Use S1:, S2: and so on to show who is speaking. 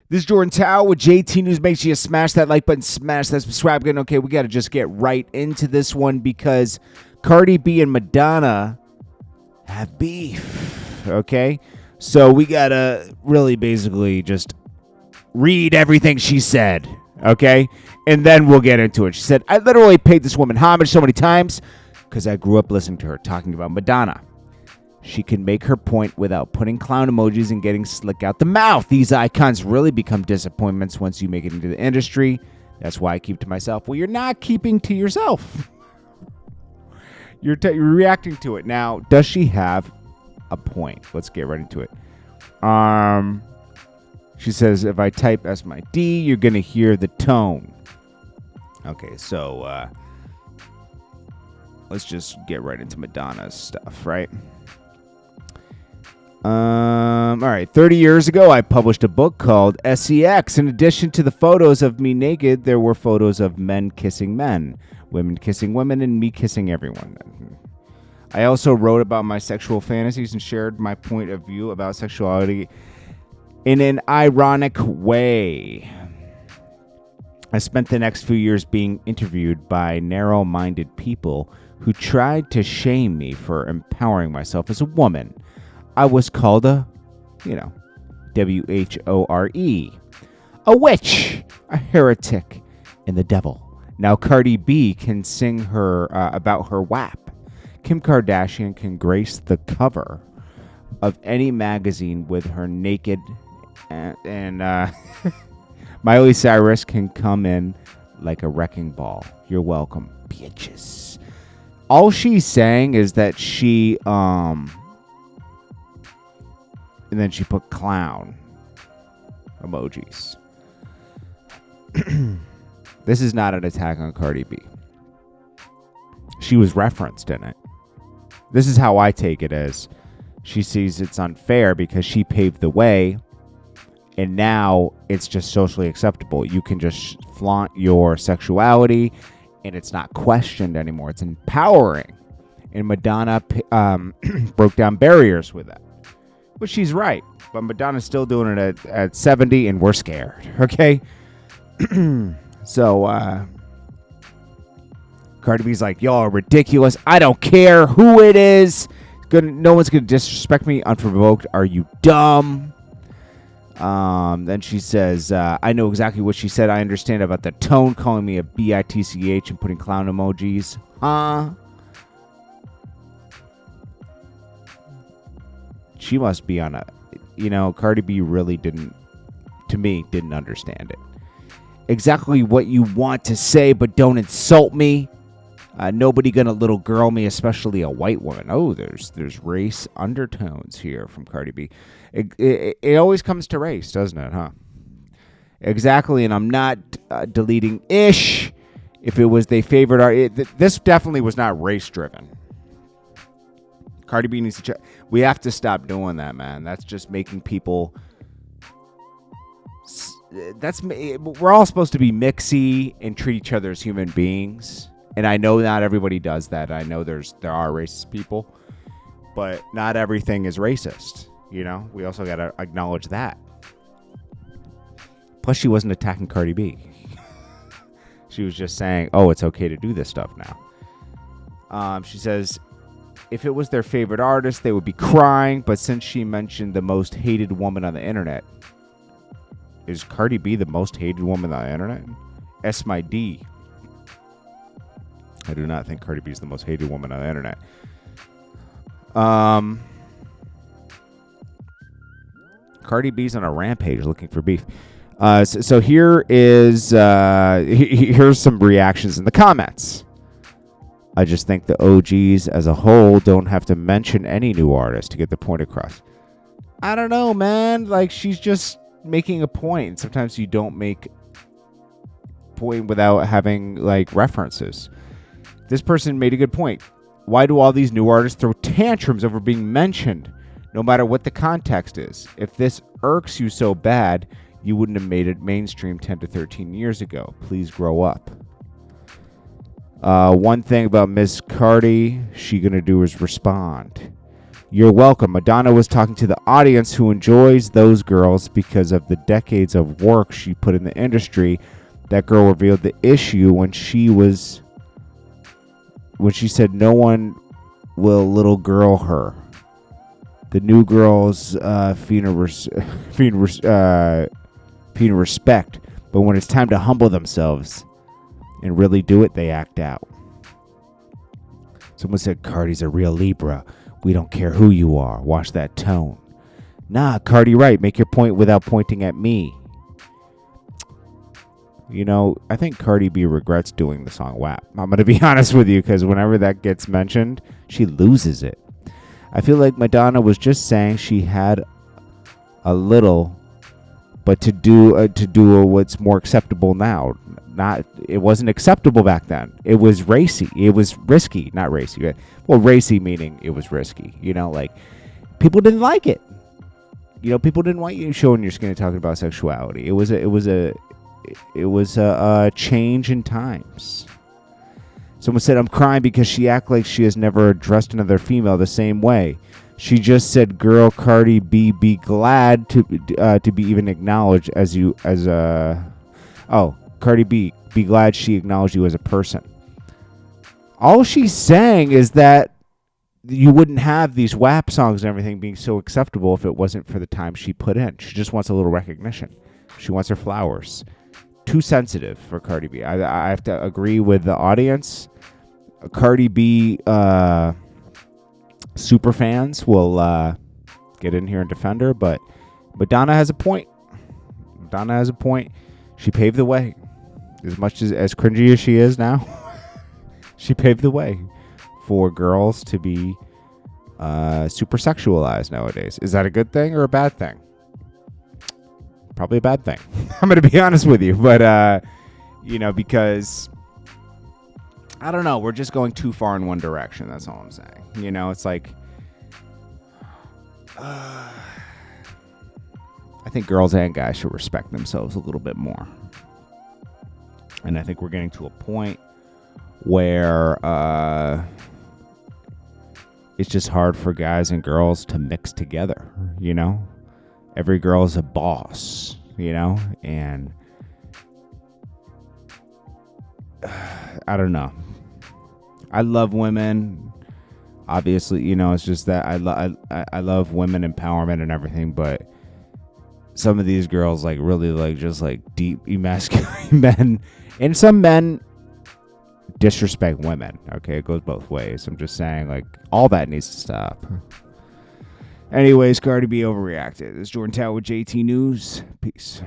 S1: This is Jordan Tower with JT News. Make sure you smash that like button, smash that subscribe button. Okay, we got to just get right into this one because Cardi B and Madonna have beef. Okay, so we got to really basically just read everything she said. Okay, and then we'll get into it. She said, I literally paid this woman homage so many times because I grew up listening to her talking about Madonna. She can make her point without putting clown emojis and getting slick out the mouth. These icons really become disappointments once you make it into the industry. That's why I keep to myself. Well, you're not keeping to yourself. You're reacting to it. Now, does she have a point? Let's get right into it. She says, if I type S my D, you're going to hear the tone. Okay, so let's just get right into Madonna's stuff, right? All right. 30 years ago, I published a book called SEX. In addition to the photos of me naked, there were photos of men kissing men, women kissing women, and me kissing everyone. I also wrote about my sexual fantasies and shared my point of view about sexuality in an ironic way. I spent the next few years being interviewed by narrow-minded people who tried to shame me for empowering myself as a woman. I was called a, W-H-O-R-E, a witch, a heretic, and the devil. Now Cardi B can sing her about her WAP. Kim Kardashian can grace the cover of any magazine with her naked, and Miley Cyrus can come in like a wrecking ball. You're welcome, bitches. All she's saying is that she, and then she put clown emojis. This is not an attack on Cardi B. She was referenced in it. This is how I take it as she sees it's unfair because she paved the way, and now it's just socially acceptable. You can just flaunt your sexuality, and it's not questioned anymore. It's empowering. And Madonna broke down barriers with that. But she's right. But Madonna's still doing it at 70, and we're scared. Okay? So, Cardi B's like, y'all are ridiculous. I don't care who it is. No one's going to disrespect me unprovoked. Are you dumb? Then she says, I know exactly what she said. I understand about the tone, calling me a bitch and putting clown emojis. She must be on a, Cardi B really didn't understand it. Exactly what you want to say, but don't insult me. Nobody gonna little girl me, especially a white woman. Oh, there's race undertones here from Cardi B. It always comes to race, doesn't it, huh? Exactly, and I'm not deleting ish. If it was their favorite art, this definitely was not race driven. Cardi B needs to check. We have to stop doing that, man. That's just making people. We're all supposed to be mixy and treat each other as human beings. And I know not everybody does that. I know there are racist people, but not everything is racist. We also got to acknowledge that. Plus, she wasn't attacking Cardi B. She was just saying, "Oh, it's okay to do this stuff now." She says, if it was their favorite artist, they would be crying. But since she mentioned the most hated woman on the internet, is Cardi B the most hated woman on the internet? S my D. I do not think Cardi B is the most hated woman on the internet. Cardi B's on a rampage looking for beef. So here is here's some reactions in the comments. I just think the OGs as a whole don't have to mention any new artist to get the point across. I don't know, man. Like, she's just making a point. Sometimes you don't make point without having references. This person made a good point. Why do all these new artists throw tantrums over being mentioned, no matter what the context is? If this irks you so bad, you wouldn't have made it mainstream 10 to 13 years ago. Please grow up. One thing about Miss Cardi, she gonna do is respond. You're welcome. Madonna was talking to the audience who enjoys those girls because of the decades of work she put in the industry. That girl revealed the issue when she said no one will little girl her. The new girls feeding respect, but when it's time to humble themselves and really do it, they act out. Someone said Cardi's a real Libra. We don't care who you are. Watch that tone. Nah, Cardi right. Make your point without pointing at me. You know, I think Cardi B regrets doing the song WAP. I'm going to be honest with you, because whenever that gets mentioned, she loses it. I feel like Madonna was just saying she had a little, but to do what's more acceptable now. It wasn't acceptable back then. It was racy. It was risky, not racy. Well, racy meaning it was risky. You know, like people didn't like it. You know, people didn't want you showing your skin and talking about sexuality. It was a change in times. Someone said, I'm crying because she acts like she has never addressed another female the same way. She just said, girl, Cardi B, be glad to be even acknowledged Cardi B, be glad she acknowledged you as a person. All she's saying is that you wouldn't have these WAP songs and everything being so acceptable if it wasn't for the time she put in. She just wants a little recognition. She wants her flowers. Too sensitive for Cardi B. I have to agree with the audience. Cardi B super fans will get in here and defend her, but Madonna has a point. She paved the way. As much as cringy as she is now, she paved the way for girls to be super sexualized nowadays. Is that a good thing or a bad thing? Probably a bad thing. I'm going to be honest with you. But, because, I don't know. We're just going too far in one direction. That's all I'm saying. You know, it's like, I think girls and guys should respect themselves a little bit more. And I think we're getting to a point where it's just hard for guys and girls to mix together, you know? Every girl is a boss, you know? And I don't know. I love women. Obviously, you know, it's just that I love women empowerment and everything, but some of these girls really just deep emasculate men, and some men disrespect women. Okay, it goes both ways. I'm just saying, all that needs to stop. Anyways, Cardi B overreacted. This is Jordan Tower with JT News. Peace.